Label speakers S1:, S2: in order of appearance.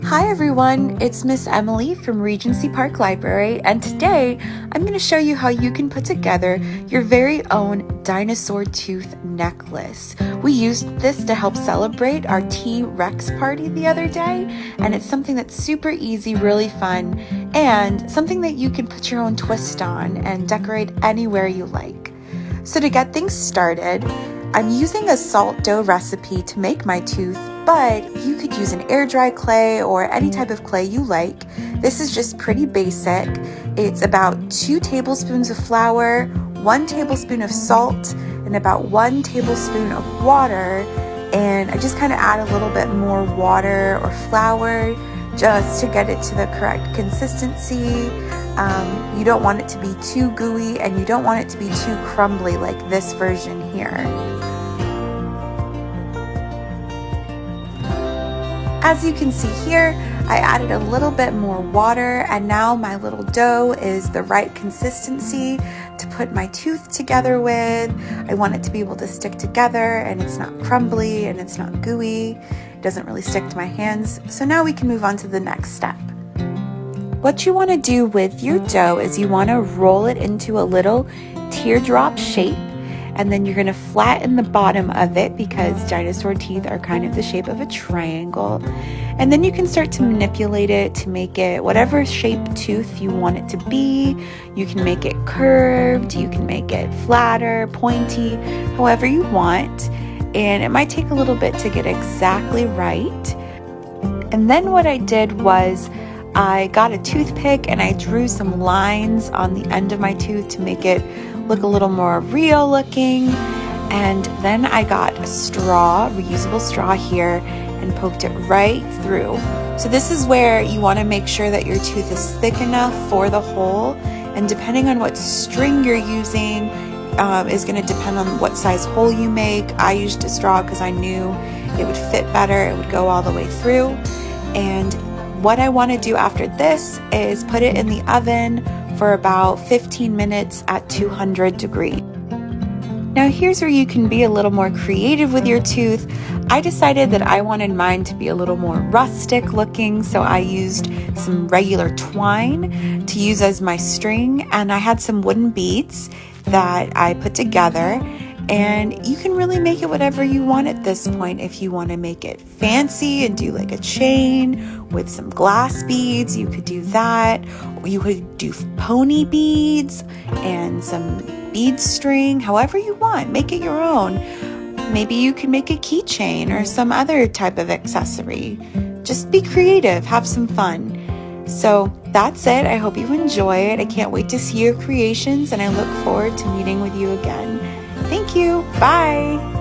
S1: Hi everyone, it's Miss Emily from Regency Park Library, and today I'm going to show you how you can put together your very own Dinosaur Tooth Necklace. We used this to help celebrate our T-Rex party the other day, and it's something that's super easy, really fun, and something that you can put your own twist on and decorate anywhere you like. So to get things started, I'm using a salt dough recipe to make my tooth, but you could use an air dry clay or any type of clay you like. This is just pretty basic. It's about 2 tablespoons of flour, 1 tablespoon of salt, and about 1 tablespoon of water. And I just kind of add a little bit more water or flour just to get it to the correct consistency. You don't want it to be too gooey and you don't want it to be too crumbly like this version here. As you can see here, I added a little bit more water, and now my little dough is the right consistency to put my tooth together with. I want it to be able to stick together and it's not crumbly and it's not gooey. It doesn't really stick to my hands. So now we can move on to the next step. What you want to do with your dough is you want to roll it into a little teardrop shape, and then you're going to flatten the bottom of it because dinosaur teeth are kind of the shape of a triangle. And then you can start to manipulate it to make it whatever shape tooth you want it to be. You can make it curved, you can make it flatter, pointy, however you want. And it might take a little bit to get exactly right. And then what I did was I got a toothpick and I drew some lines on the end of my tooth to make it look a little more real looking. And then I got a straw, reusable straw here, and poked it right through. So this is where you want to make sure that your tooth is thick enough for the hole, and depending on what string you're using is going to depend on what size hole you make. I used a straw because I knew it would fit better, it would go all the way through. And what I want to do after this is put it in the oven for about 15 minutes at 200 degrees. Now here's where you can be a little more creative with your tooth. I decided that I wanted mine to be a little more rustic looking, so I used some regular twine to use as my string, and I had some wooden beads that I put together. And you can really make it whatever you want at this point. If you want to make it fancy and do like a chain with some glass beads, you could do that. You could do pony beads and some bead string, however you want. Make it your own. Maybe you can make a keychain or some other type of accessory. Just be creative, have some fun. So that's it. I hope you enjoy it. I can't wait to see your creations, and I look forward to meeting with you again. Thank you. Bye.